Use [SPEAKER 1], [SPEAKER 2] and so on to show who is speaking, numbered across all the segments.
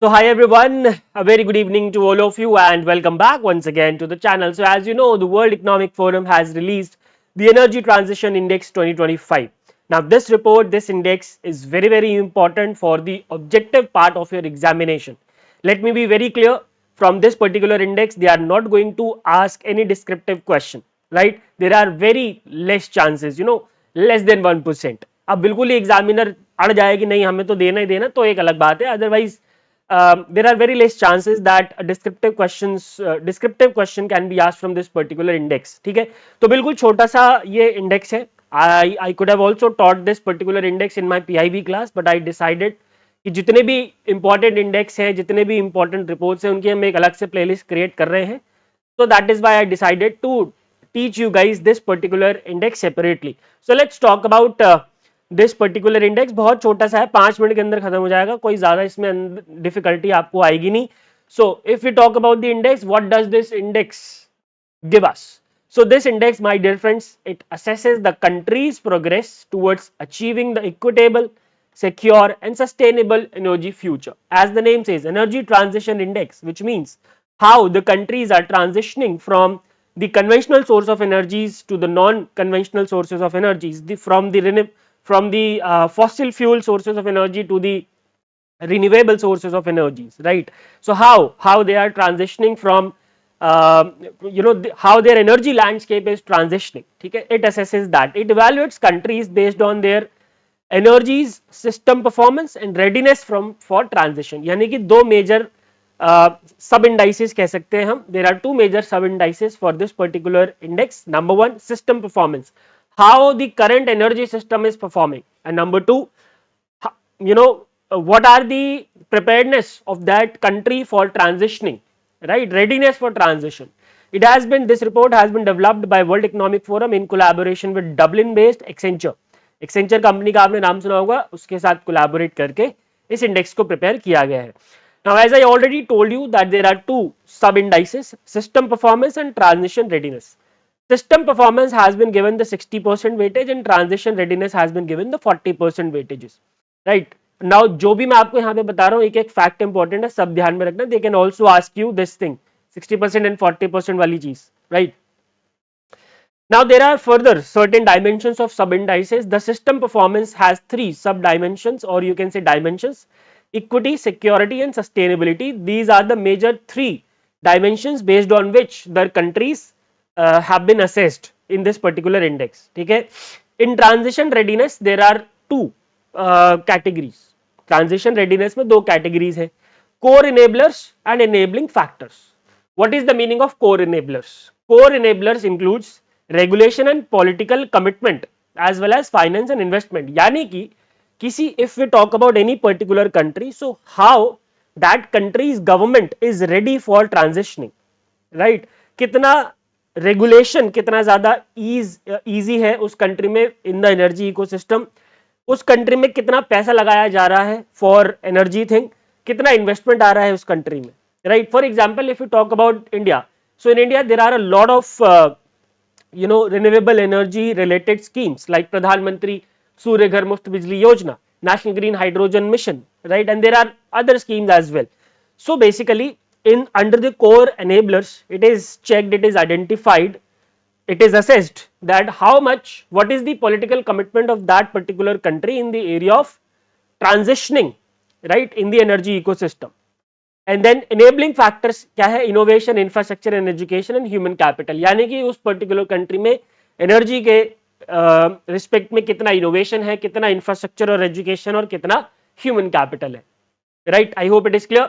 [SPEAKER 1] So hi everyone, a very good evening to all of you and welcome back once again to the channel. So as you know, the World Economic Forum has released the Energy Transition Index 2025. Now this report, this index is very important for the objective part of your examination. Let me be very clear, from this particular index they are not going to ask any descriptive question, right? There are very less chances, less than 1%. अब बिल्कुल ही examiner अड़ जाए कि नहीं हमें तो देना ही देना, तो एक अलग बात है. Otherwise there are very less chances that a descriptive question can be asked from this particular index. ठीक है, तो बिल्कुल छोटा सा ये इंडेक्स है. I could have also taught this particular index in my PIB class, but I decided कि जितने भी इंपॉर्टेंट इंडेक्स है, जितने भी इंपॉर्टेंट रिपोर्ट्स हैं, उनकी हम एक अलग से प्लेलिस्ट क्रिएट कर रहे हैं. So that is why I decided to teach you guys this particular index separately. So let's talk about this particular index. बहुत छोटा सा है, 5 मिनट के अंदर खत्म हो जाएगा, कोई ज्यादा इसमें डिफिकल्टी आपको आएगी नहीं. So if you talk about the index, what does this index give us? So this index, my dear friends, it assesses the country's progress towards achieving the equitable, secure and sustainable energy future. As the name says, energy transition index, which means how the countries are transitioning from the conventional source of energies to the non-conventional sources of energies, from the fossil fuel sources of energy to the renewable sources of energies, right? So how they are transitioning from how their energy landscape is transitioning. Okay? It assesses that. It evaluates countries based on their energies system performance and readiness for transition. यानी कि दो major सब indices कह सकते हैं हम. There are to major सब indices for this particular index. Number one, system performance, how the current energy system is performing, and number two, what are the preparedness of that country for transitioning, right? Readiness for transition. This report has been developed by World Economic Forum in collaboration with Dublin based Accenture company का आपने नाम सुना होगा, उसके साथ collaborate करके इस index को प्रिपेयर किया गया है. Now as I already told you that there are two sub indices, system performance and transition readiness. System performance has been given the 60% weightage and transition readiness has been given the 40% weightages, right? Now जो भी मैं आपको यहाँ पे बता रहा हूँ, एक एक फैक्ट इंपॉर्टेंट है, सब ध्यान में रखना. They can also ask you this thing, 60% and 40% वाली चीज, right? Now there are further certain dimensions of sub indices. The system performance has three sub dimensions, or you can say dimensions: equity, security and sustainability. These are the major three dimensions based on which the countries have been assessed in this particular index. Okay? In transition readiness there are two categories. Transition readiness में दो categories है: core enablers and enabling factors. What is the meaning of core enablers? Core enablers includes regulation and political commitment as well as finance and investment. यानी कि किसी, if we talk about any particular country, so how that country's government is ready for transitioning, right? कितना regulation, कितना ज्यादा easy है उस country में in the energy ecosystem, उस कंट्री में कितना पैसा लगाया जा रहा है फॉर एनर्जी थिंग, कितना इन्वेस्टमेंट आ रहा है उस कंट्री में, right? For example if you talk about India, so in India there are a lot of renewable energy related schemes like Pradhan Mantri Surya Ghar Muft Bijli Yojana, National Green Hydrogen Mission, right? And there are other schemes as well. So basically in under the core enablers, it is checked, it is identified, it is assessed that how much, what is the political commitment of that particular country in the area of transitioning, right, in the energy ecosystem. And then enabling factors क्या है? Innovation, infrastructure and education and human capital. यानी कि उस particular country में energy के respect में कितना innovation है, कितना इंफ्रास्ट्रक्चर और एजुकेशन और कितना ह्यूमन कैपिटल है, right? I hope it is clear.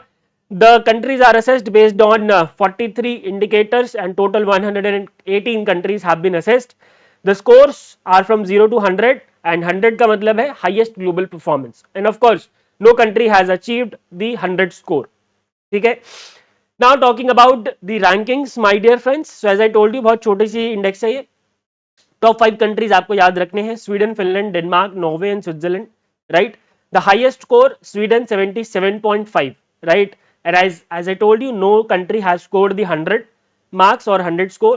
[SPEAKER 1] The countries are assessed based on 43 indicators and total 118 countries have been assessed. The scores are from 0 to 100 and 100 का मतलब है highest global performance, and of course no country has achieved the 100 score. ठीक है? Now talking about the rankings, my dear friends, so as I told you, बहुत छोटी सी index है ये. Top 5 countries आपको याद रखने हैं: Sweden, Finland, Denmark, Norway and Switzerland, right? The highest score Sweden 77.5, right? And as I told you, no country has scored the 100 marks or 100 score.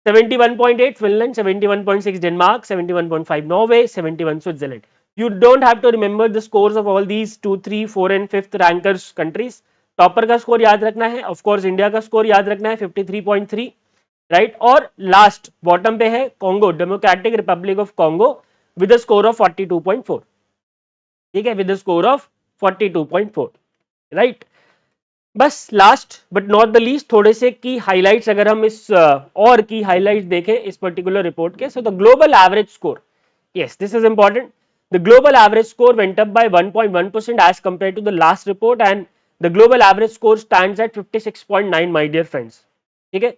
[SPEAKER 1] 71.8 Finland, 71.6 Denmark, 71.5 Norway, 71 Switzerland. You don't have to remember the scores of all these 2, 3, 4 and 5th rankers countries. Topper का score याद रखना है, of course India का score याद रखना है 53.3, right. और last bottom पे है Congo, Democratic Republic of Congo with a score of 42.4. ठीक है, with a score of 42.4, right. बस last but not the least थोड़े से की हाइलाइट्स अगर हम इस और की हाइलाइट्स देखें इस पर्टिकुलर रिपोर्ट के. So the global average score, yes, this is important. The global average score went up by 1.1% as compared to the last report, and the global average score stands at 56.9, my dear friends. ठीक है.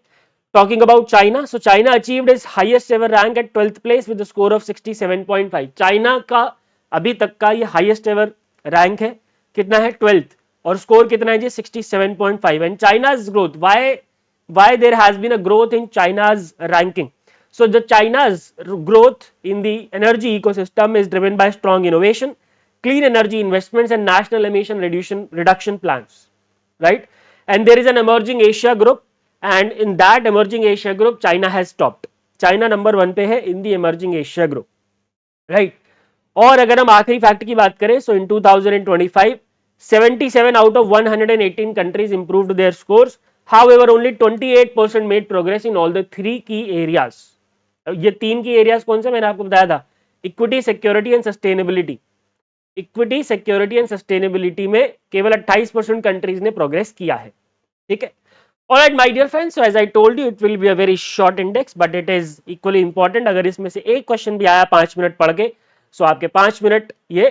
[SPEAKER 1] Talking about China, so China achieved its highest ever rank at 12th place with a score of 67.5. China का अभी तक का ये highest ever rank है, कितना है 12th, और score कितना है जी 67.5. And China's growth, why there has been a growth in China's ranking? So the China's growth in the energy ecosystem is driven by strong innovation, clean energy investments and national emission reduction plans, right? And there is an emerging Asia group, and in that emerging Asia group China has topped. China number 1 पे है in the emerging Asia group, right? और अगर हम आखिरी fact की बात करें, so in 2025 77 out of 118 countries improved their scores. However, only 28% made progress in all the 3 key areas. ये 3 की एरियाज कौन से मैंने आपको बताया था, equity, security and sustainability. Equity, security and sustainability में केवल 28% कंट्रीज ने प्रोग्रेस किया है. ठीक है. Alright my dear friends, so as I told you it will be a very short index but it is equally important. अगर इसमें से एक क्वेश्चन भी आया 5 मिनट पढ़ के, सो आपके 5 मिनट ये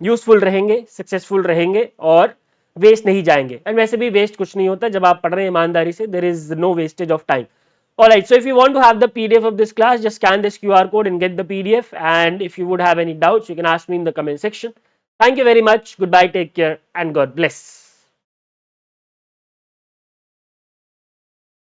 [SPEAKER 1] यूजफुल रहेंगे, सक्सेसफुल रहेंगे और वेस्ट नहीं जाएंगे. एंड वैसे भी वेस्ट कुछ नहीं होता जब आप पढ़ रहे हैं ईमानदारी से. There is no wastage of time. Alright, so if you want to have the PDF of this class, just scan this QR code and get the PDF. And if you would have any doubts, you can ask me in the comment section. Thank you very much. Goodbye, take care, and God bless.